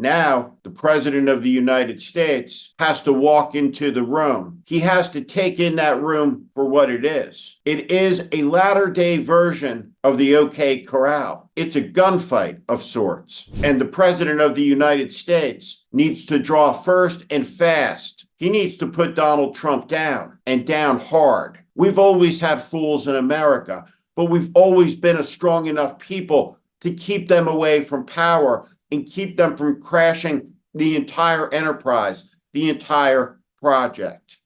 Now, the President of the United States has to walk into the room. He has to take in that room for what it is. It is a latter-day version of the OK Corral. It's a gunfight of sorts. And the President of the United States needs to draw first and fast. He needs to put Donald Trump down, and down hard. We've always had fools in America, but we've always been a strong enough people to keep them away from power and keep them from crashing the entire enterprise, the entire project.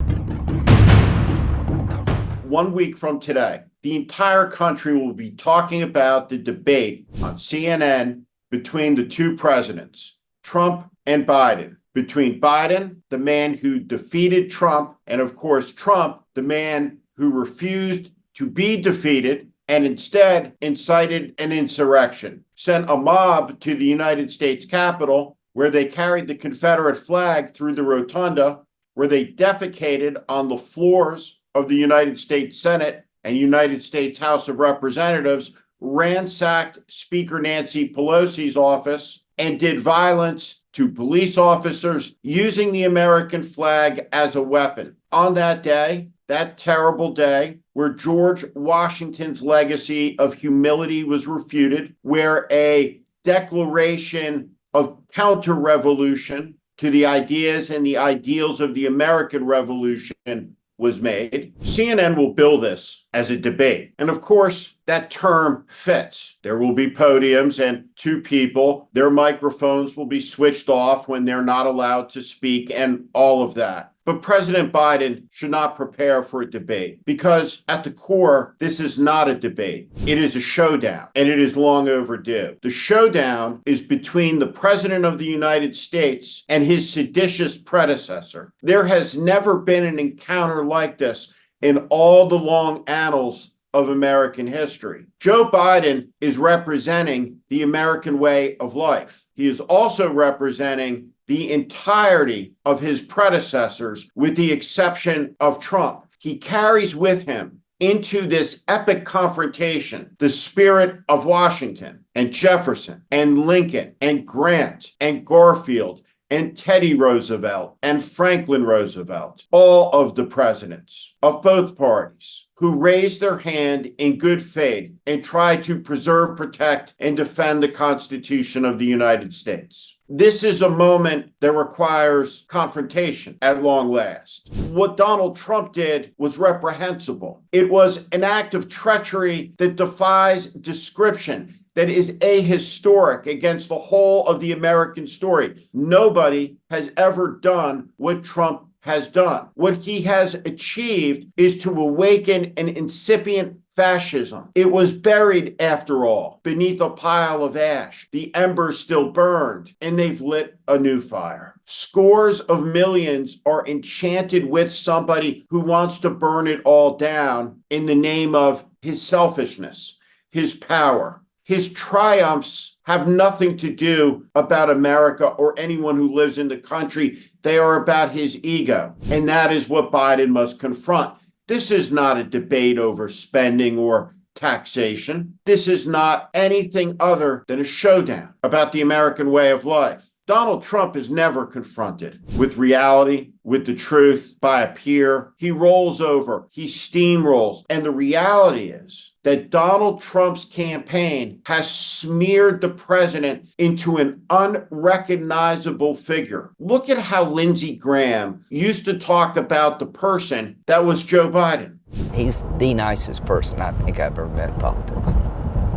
1 week from today, the entire country will be talking about the debate on CNN between the two presidents, Trump and Biden. Between Biden, the man who defeated Trump, and of course, Trump, the man who refused to be defeated and instead incited an insurrection, sent a mob to the United States Capitol, where they carried the Confederate flag through the rotunda, where they defecated on the floors of the United States Senate and United States House of Representatives, ransacked Speaker Nancy Pelosi's office, and did violence to police officers using the American flag as a weapon. On that day, that terrible day, where George Washington's legacy of humility was refuted, where a declaration of counter-revolution to the ideas and the ideals of the American Revolution was made, CNN will bill this as a debate. And of course, that term fits. There will be podiums and two people, their microphones will be switched off when they're not allowed to speak and all of that. But President Biden should not prepare for a debate, because at the core, this is not a debate. It is a showdown, and it is long overdue. The showdown is between the President of the United States and his seditious predecessor. There has never been an encounter like this in all the long annals of American history. Joe Biden is representing the American way of life. He is also representing the entirety of his predecessors, with the exception of Trump. He carries with him into this epic confrontation the spirit of Washington and Jefferson and Lincoln and Grant and Garfield and Teddy Roosevelt and Franklin Roosevelt, all of the presidents of both parties who raised their hand in good faith and tried to preserve, protect, and defend the Constitution of the United States. This is a moment that requires confrontation at long last. What Donald Trump did was reprehensible. It was an act of treachery that defies description, that is ahistoric against the whole of the American story. Nobody has ever done what Trump has done. What he has achieved is to awaken an incipient fascism. It was buried, after all, beneath a pile of ash. The embers still burned, and they've lit a new fire. Scores of millions are enchanted with somebody who wants to burn it all down in the name of his selfishness, his power. His triumphs have nothing to do about America or anyone who lives in the country. They are about his ego, and that is what Biden must confront. This is not a debate over spending or taxation. This is not anything other than a showdown about the American way of life. Donald Trump is never confronted with reality, with the truth, by a peer. He rolls over, he steamrolls. And the reality is that Donald Trump's campaign has smeared the president into an unrecognizable figure. Look at how Lindsey Graham used to talk about the person that was Joe Biden. He's the nicest person I think I've ever met in politics.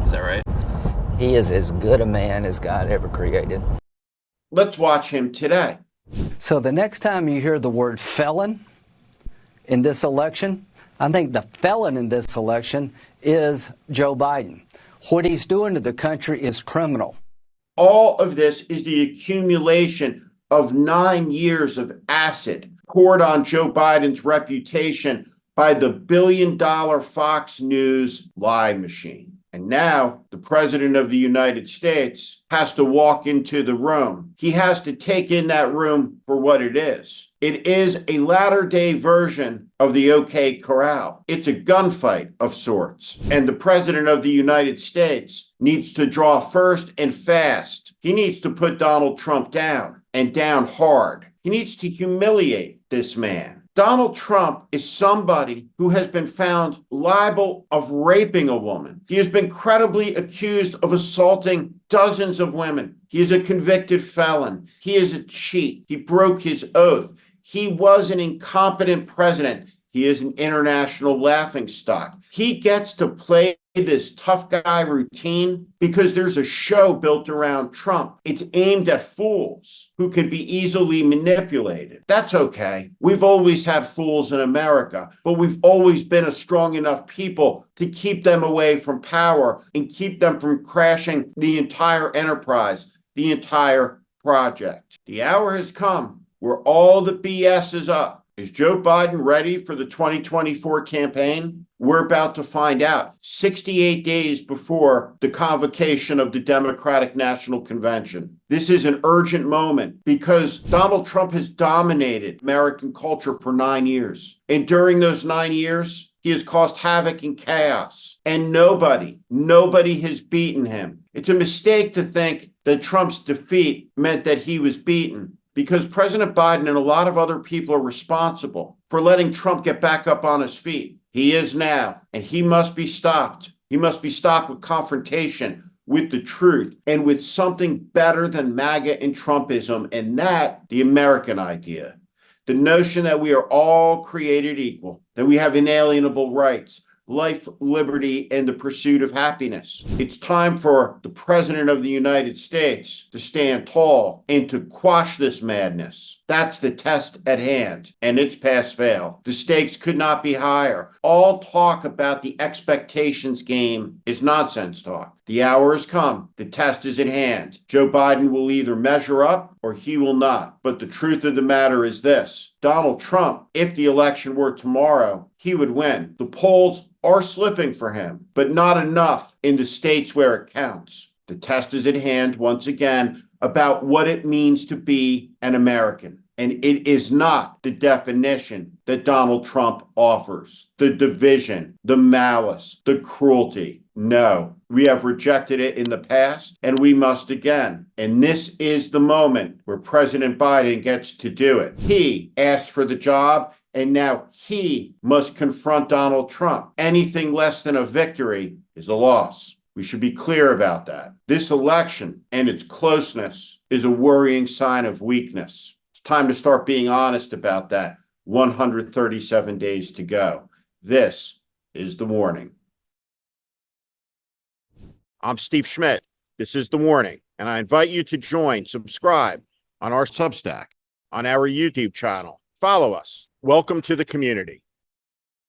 Is that right? He is as good a man as God ever created. Let's watch him today. So the next time you hear the word felon in this election, I think the felon in this election is Joe Biden. What he's doing to the country is criminal. All of this is the accumulation of 9 years of acid poured on Joe Biden's reputation by the billion-dollar Fox News lie machine. And now the President of the United States has to walk into the room. He has to take in that room for what it is. It is a latter-day version of the OK Corral. It's a gunfight of sorts. And the President of the United States needs to draw first and fast. He needs to put Donald Trump down, and down hard. He needs to humiliate this man. Donald Trump is somebody who has been found liable of raping a woman. He has been credibly accused of assaulting dozens of women. He is a convicted felon. He is a cheat. He broke his oath. He was an incompetent president. He is an international laughingstock. He gets to play this tough guy routine because there's a show built around Trump. It's aimed at fools who can be easily manipulated. That's okay. We've always had fools in America, but we've always been a strong enough people to keep them away from power and keep them from crashing the entire enterprise, the entire project. The hour has come where all the BS is up. Is Joe Biden ready for the 2024 campaign? We're about to find out 68 days before the convocation of the Democratic National Convention. This is an urgent moment because Donald Trump has dominated American culture for 9 years. And during those 9 years, he has caused havoc and chaos. And nobody has beaten him. It's a mistake to think that Trump's defeat meant that he was beaten, because President Biden and a lot of other people are responsible for letting Trump get back up on his feet. He is now, and he must be stopped. He must be stopped with confrontation, with the truth, and with something better than MAGA and Trumpism, and that, the American idea. The notion that we are all created equal, that we have inalienable rights, life, liberty, and the pursuit of happiness. It's time for the President of the United States to stand tall and to quash this madness. That's the test at hand, and it's pass-fail. The stakes could not be higher. All talk about the expectations game is nonsense talk. The hour has come. The test is at hand. Joe Biden will either measure up or he will not. But the truth of the matter is this: Donald Trump, if the election were tomorrow, he would win. The polls are slipping for him, but not enough in the states where it counts. The test is at hand once again about what it means to be an American. And it is not the definition that Donald Trump offers. The division, the malice, the cruelty. No, we have rejected it in the past, and we must again. And this is the moment where President Biden gets to do it. He asked for the job, and now he must confront Donald Trump. Anything less than a victory is a loss. We should be clear about that. This election and its closeness is a worrying sign of weakness. It's time to start being honest about that. 137 days to go. This is The Warning. I'm Steve Schmidt. This is The Warning, and I invite you to subscribe on our Substack, on our YouTube channel. Follow us. Welcome to the community.